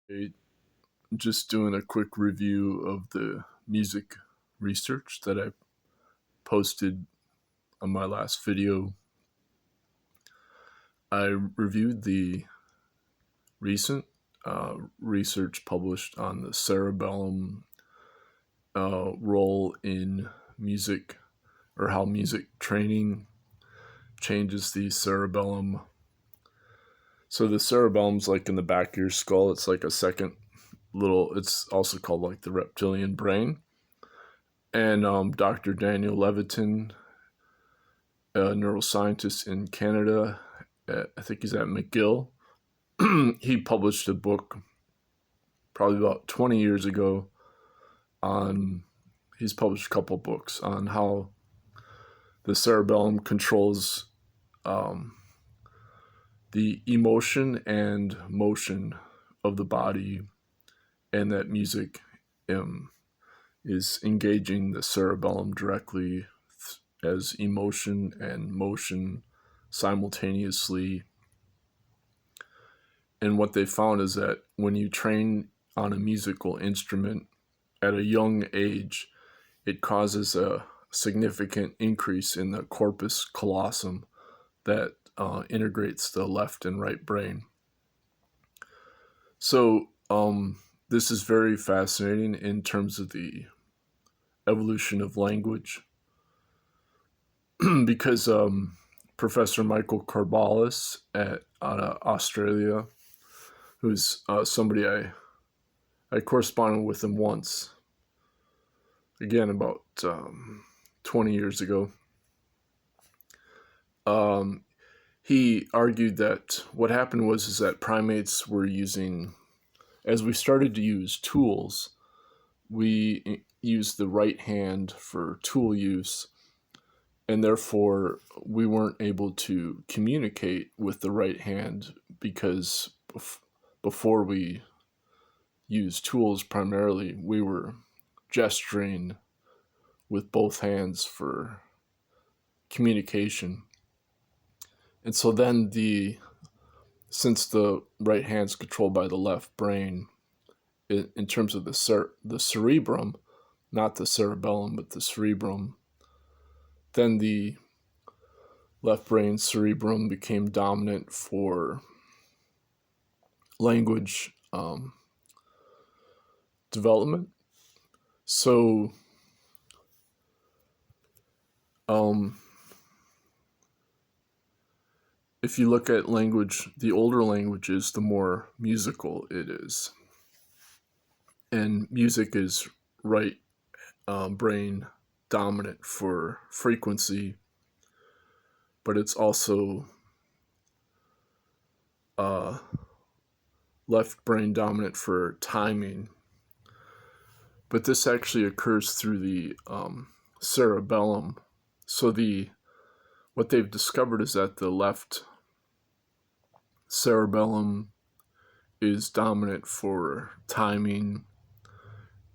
Hey, just doing a quick review of the music research that I posted on my last video. I reviewed the recent research published on the cerebellum role in music, or how music training changes the cerebellum. So the cerebellum's like in the back of your skull. It's like a second it's also called like the reptilian brain. And Dr. Daniel Levitin, a neuroscientist in Canada, I think he's at McGill, he published a book probably about 20 years ago he's published a couple books on how the cerebellum controls the emotion and motion of the body, and that music is engaging the cerebellum directly as emotion and motion simultaneously. And what they found is that when you train on a musical instrument at a young age, it causes a significant increase in the corpus callosum that integrates the left and right brain. So this is very fascinating in terms of the evolution of language because Professor Michael Carbalis out of Australia, who's somebody I corresponded with him once, again about 20 years ago. He argued that what happened is that primates were using, as we started to use tools, we used the right hand for tool use, and therefore we weren't able to communicate with the right hand because before we used tools primarily, we were gesturing with both hands for communication. And so then since the right hand's controlled by the left brain, in terms of the cerebrum, not the cerebellum, but the cerebrum, then the left brain cerebrum became dominant for language development. So if you look at language, the older languages, the more musical it is. And music is right brain dominant for frequency, but it's also left brain dominant for timing. But this actually occurs through the cerebellum. So what they've discovered is that the left cerebellum is dominant for timing,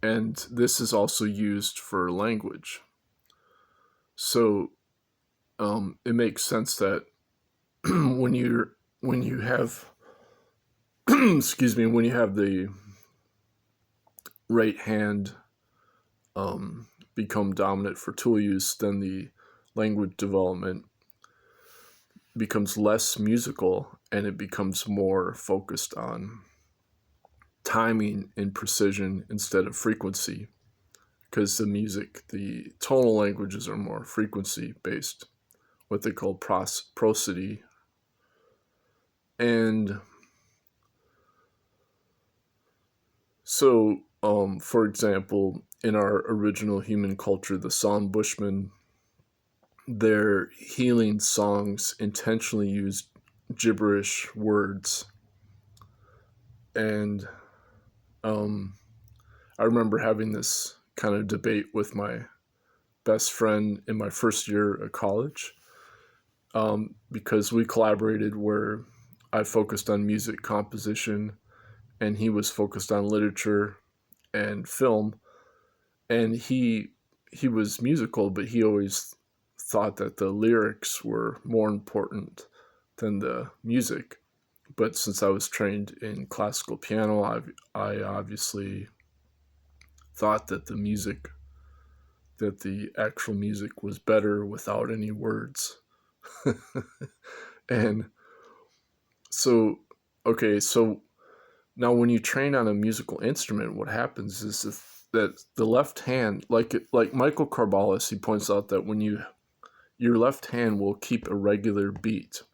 and this is also used for language. So it makes sense that when you have when you have the right hand become dominant for tool use, then the language development becomes less musical and it becomes more focused on timing and precision instead of frequency, because the tonal languages are more frequency based, what they call prosody. And so for example, in our original human culture, the San Bushmen, their healing songs intentionally used gibberish words. And I remember having this kind of debate with my best friend in my first year of college, because we collaborated where I focused on music composition and he was focused on literature and film. And he was musical, but he always thought that the lyrics were more important than the music. but since I was trained in classical piano, I obviously thought that the actual music was better without any words. And so, okay, so now when you train on a musical instrument, what happens is that the left hand, like Michael Carbalis, he points out that when your left hand will keep a regular beat.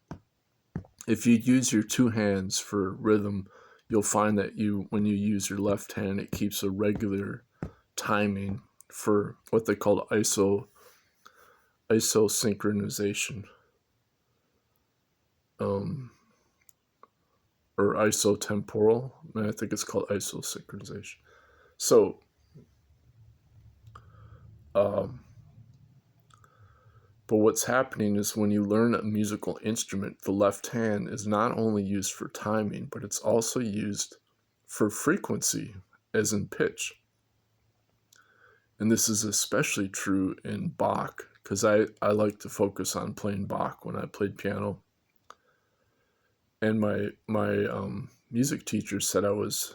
If you use your two hands for rhythm, you'll find that when you use your left hand, it keeps a regular timing for what they call isosynchronization, or isotemporal. I think it's called isosynchronization. So, but what's happening is when you learn a musical instrument, the left hand is not only used for timing, but it's also used for frequency, as in pitch. And this is especially true in Bach, because I like to focus on playing Bach when I played piano. And my music teacher said I was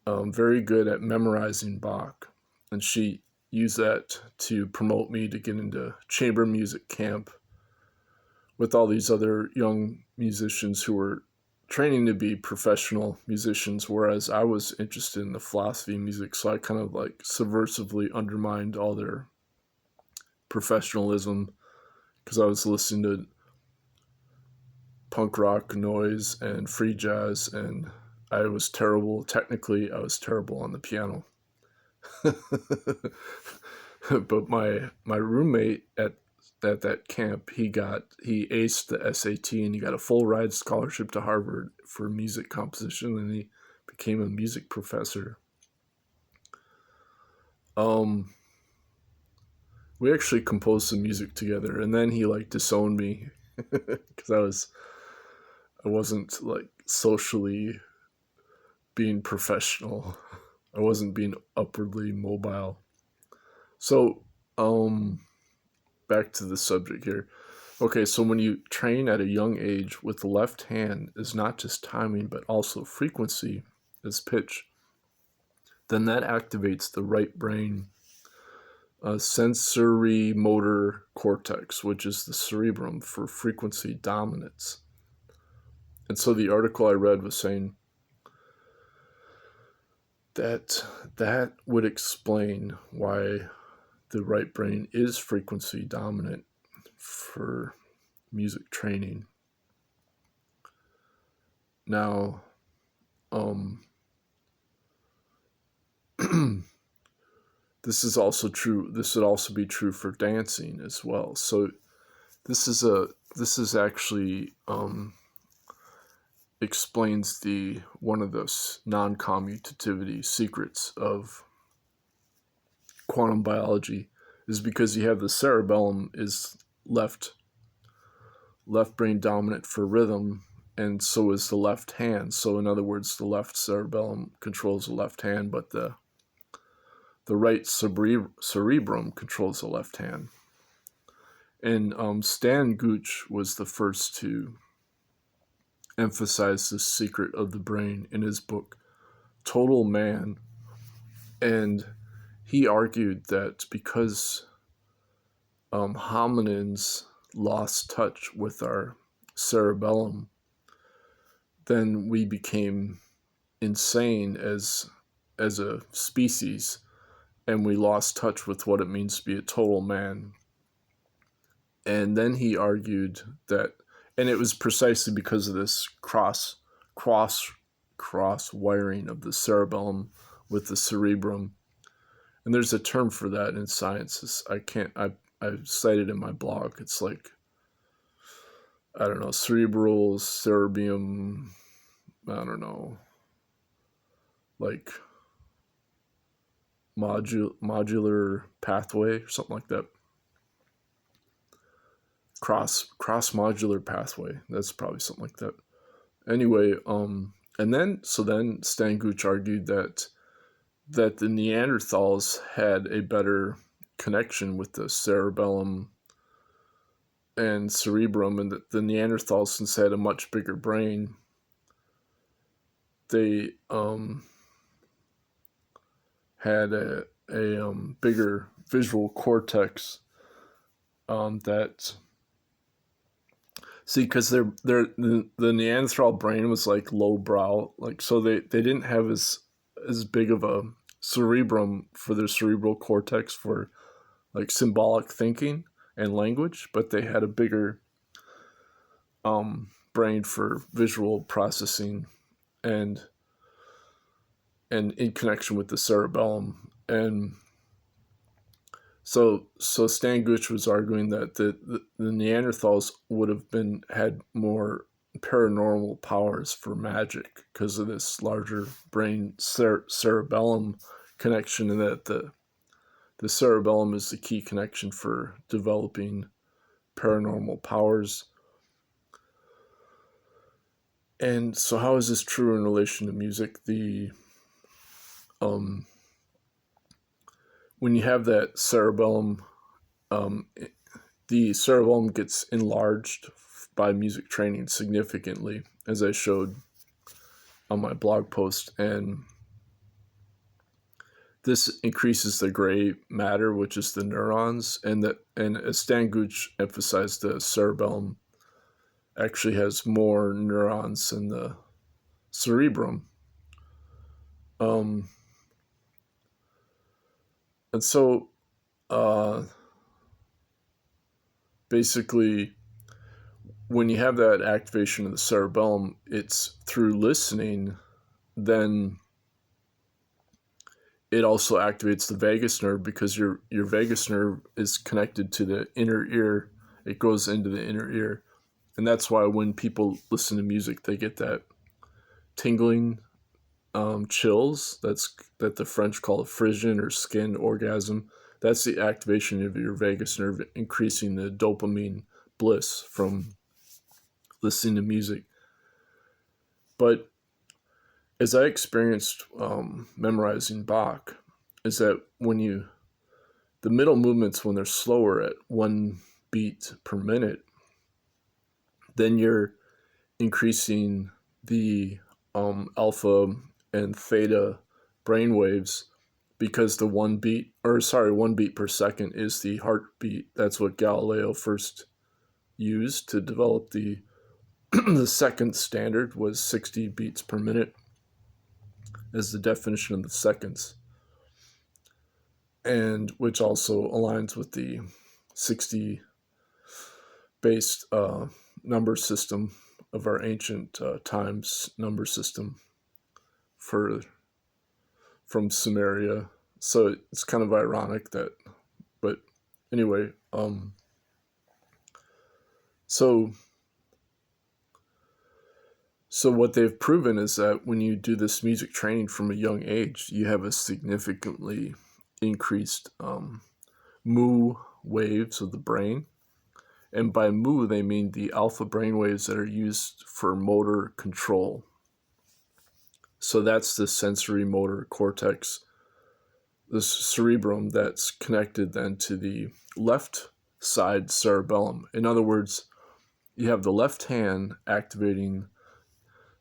very good at memorizing Bach. And she used that to promote me to get into chamber music camp with all these other young musicians who were training to be professional musicians, whereas I was interested in the philosophy of music, so I kind of like subversively undermined all their professionalism because I was listening to punk rock, noise, and free jazz, and I was terrible. Technically, I was terrible on the piano. But my roommate at that camp, he aced the SAT and he got a full ride scholarship to Harvard for music composition, and he became a music professor. We actually composed some music together, and then he like disowned me because I wasn't like socially being professional. I wasn't being upwardly mobile. So, back to the subject here. Okay, so when you train at a young age with the left hand is not just timing, but also frequency as pitch, then that activates the right brain sensorimotor cortex, which is the cerebellum for frequency dominance. And so the article I read was saying that would explain why the right brain is frequency dominant for music training. Now, this is also true. This would also be true for dancing as well. So this is actually explains one of those non-commutativity secrets of quantum biology, is because you have the cerebellum is left brain dominant for rhythm, and so is the left hand. So in other words, the left cerebellum controls the left hand, but the right cerebrum controls the left hand. And Stan Gooch was the first to emphasize this secret of the brain in his book Total Man. And he argued that because hominins lost touch with our cerebellum, then we became insane as a species, and we lost touch with what it means to be a total man. And then he argued that, and it was precisely because of this cross wiring of the cerebellum with the cerebrum. And there's a term for that in science. I cited in my blog. It's like, I don't know, cerebral, cerebium, I don't know, like modular pathway or something like that. Cross modular pathway. That's probably something like that. Anyway, and then Stan Gooch argued that the Neanderthals had a better connection with the cerebellum and cerebrum, and the Neanderthals, since they had a much bigger brain, they had a bigger visual cortex that see, because the Neanderthal brain was like lowbrow, like, so they didn't have as big of a cerebrum for their cerebral cortex for like symbolic thinking and language, but they had a bigger brain for visual processing and in connection with the cerebellum. And so Stan Gooch was arguing that the Neanderthals would have had more paranormal powers for magic because of this larger brain cerebellum connection, and that the cerebellum is the key connection for developing paranormal powers. And so how is this true in relation to music? When you have that cerebellum, the cerebellum gets enlarged by music training significantly, as I showed on my blog post, and this increases the gray matter, which is the neurons, and as Stan Gooch emphasized, the cerebellum actually has more neurons than the cerebrum. And so basically, when you have that activation of the cerebellum, it's through listening, then it also activates the vagus nerve, because your vagus nerve is connected to the inner ear. It goes into the inner ear. And that's why when people listen to music, they get that tingling chills that the French call a frisson or skin orgasm. That's the activation of your vagus nerve, increasing the dopamine bliss from listening to music. But as I experienced memorizing Bach, is that the middle movements, when they're slower at 1 beat per minute, then you're increasing the alpha and theta brain waves, because the 1 beat per second is the heartbeat. That's what Galileo first used to develop the the second standard, was 60 beats per minute as the definition of the seconds, and which also aligns with the 60 based number system of our ancient times number system from Sumeria. So it's kind of ironic that, but anyway, so what they've proven is that when you do this music training from a young age, you have a significantly increased mu waves of the brain. And by mu, they mean the alpha brain waves that are used for motor control. So that's the sensorimotor cortex, the cerebrum, that's connected then to the left side cerebellum. In other words, you have the left hand activating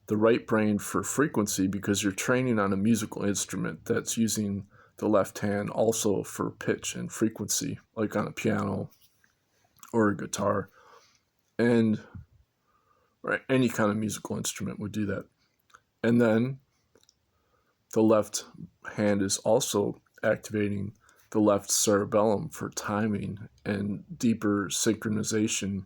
the right brain for frequency, because you're training on a musical instrument that's using the left hand also for pitch and frequency, like on a piano or a guitar, and right, any kind of musical instrument would do that. And then the left hand is also activating the left cerebellum for timing and deeper synchronization.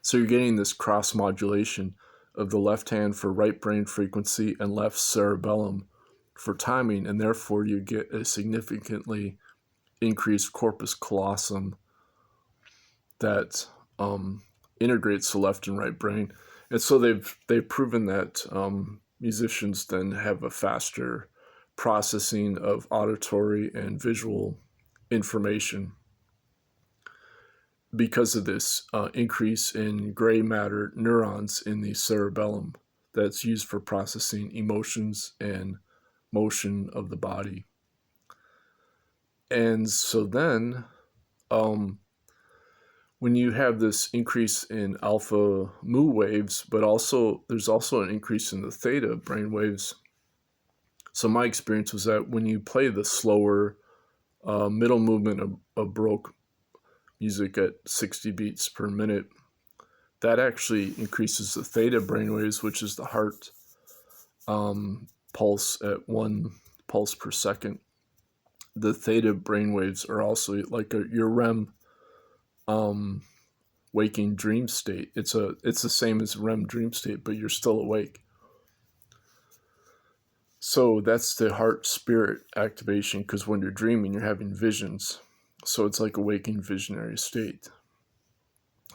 So you're getting this cross modulation of the left hand for right brain frequency and left cerebellum for timing, and therefore you get a significantly increased corpus callosum that integrates the left and right brain. And so they've proven that musicians then have a faster processing of auditory and visual information because of this increase in gray matter neurons in the cerebellum that's used for processing emotions and motion of the body. And so then when you have this increase in alpha mu waves, but also there's also an increase in the theta brain waves. So my experience was that when you play the slower middle movement of Baroque music at 60 beats per minute, that actually increases the theta brainwaves, which is the heart pulse at 1 pulse per second. The theta brainwaves are also like your REM waking dream state. It's the same as REM dream state, but you're still awake. So that's the heart spirit activation, because when you're dreaming, you're having visions. So it's like a waking visionary state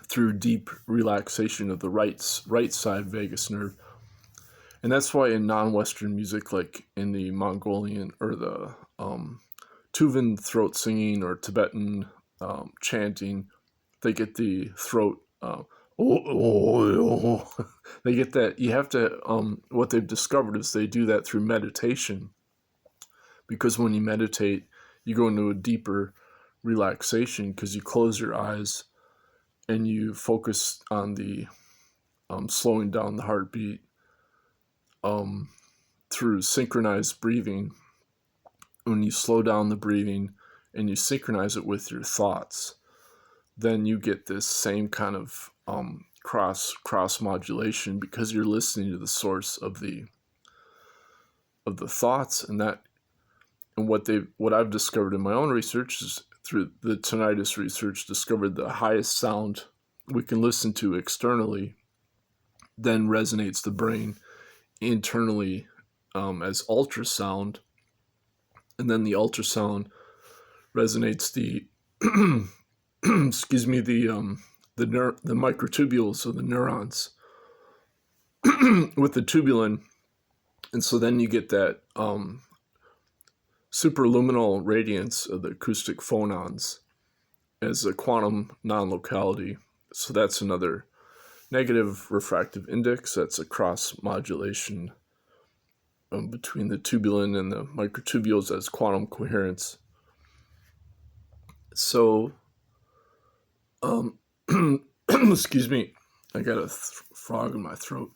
through deep relaxation of the right side vagus nerve. And that's why in non-Western music, like in the Mongolian or the Tuvan throat singing or Tibetan chanting, they get the throat, they get that. You have to, what they've discovered is they do that through meditation, because when you meditate, you go into a deeper relaxation because you close your eyes and you focus on the slowing down the heartbeat through synchronized breathing. When you slow down the breathing and you synchronize it with your thoughts, then you get this same kind of cross modulation, because you're listening to the source of the thoughts. And what I've discovered in my own research is through the tinnitus research, discovered the highest sound we can listen to externally then resonates the brain internally as ultrasound, and then the ultrasound resonates the excuse me, the microtubules of the neurons with the tubulin. And so then you get that superluminal radiance of the acoustic phonons as a quantum non-locality. So that's another negative refractive index. That's a cross modulation between the tubulin and the microtubules as quantum coherence. So excuse me, I got a frog in my throat.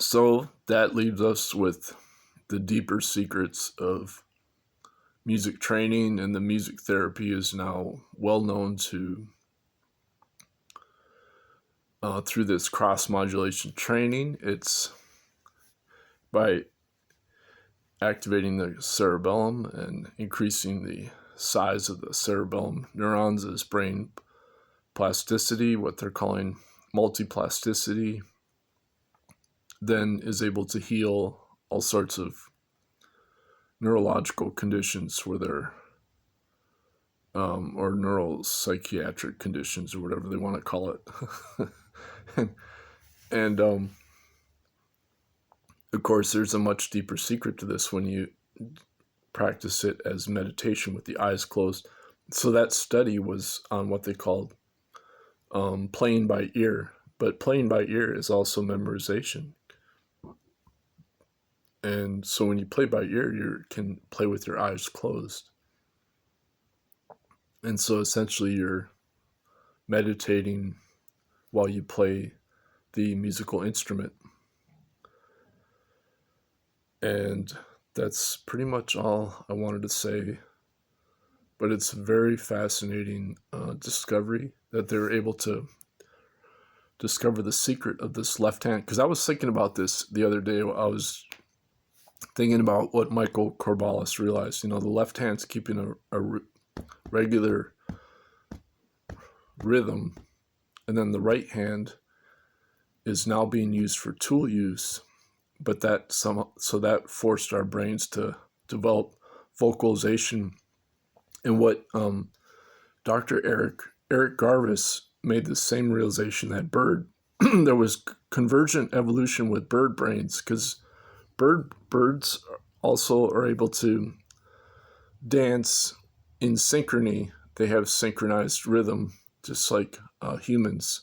So that leaves us with the deeper secrets of music training, and the music therapy is now well known to through this cross modulation training. It's by activating the cerebellum and increasing the size of the cerebellum neurons as brain plasticity, what they're calling multiplasticity, then is able to heal all sorts of neurological conditions where they're or neuropsychiatric conditions, or whatever they want to call it. and of course, there's a much deeper secret to this when you practice it as meditation with the eyes closed. So that study was on what they called playing by ear, but playing by ear is also memorization. And so when you play by ear, you can play with your eyes closed. And so essentially you're meditating while you play the musical instrument. And that's pretty much all I wanted to say. But it's a very fascinating discovery that they're able to discover the secret of this left hand. Because I was thinking about this the other day. I was thinking about what Michael Corballis realized. The left hand's keeping a regular rhythm, and then the right hand is now being used for tool use. But that forced our brains to develop vocalization. And what Dr. Eric Garvis made the same realization that there was convergent evolution with bird brains, because birds also are able to dance in synchrony. They have synchronized rhythm, just like humans.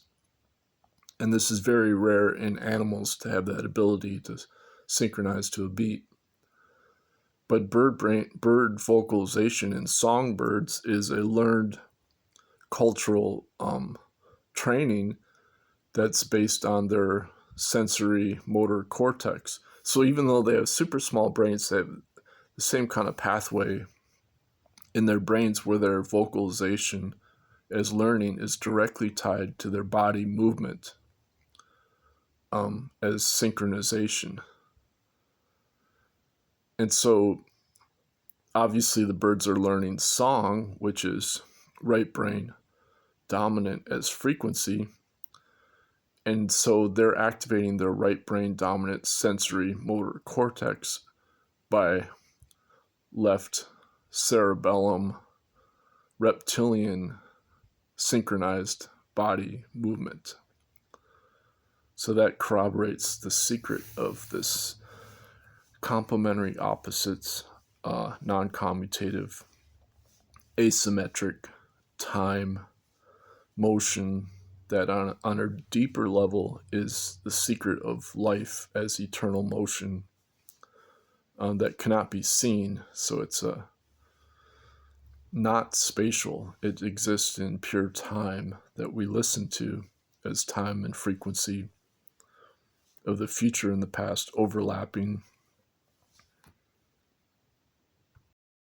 And this is very rare in animals to have that ability to synchronize to a beat. But bird vocalization in songbirds is a learned cultural training that's based on their sensory motor cortex. So even though they have super small brains, they have the same kind of pathway in their brains where their vocalization as learning is directly tied to their body movement as synchronization. And so obviously the birds are learning song, which is right brain dominant as frequency. And so they're activating their right brain dominant sensory motor cortex by left cerebellum reptilian synchronized body movement. So that corroborates the secret of this complementary opposites, non-commutative, asymmetric time motion that on a deeper level is the secret of life as eternal motion that cannot be seen. So it's not spatial. It exists in pure time that we listen to as time and frequency of the future and the past overlapping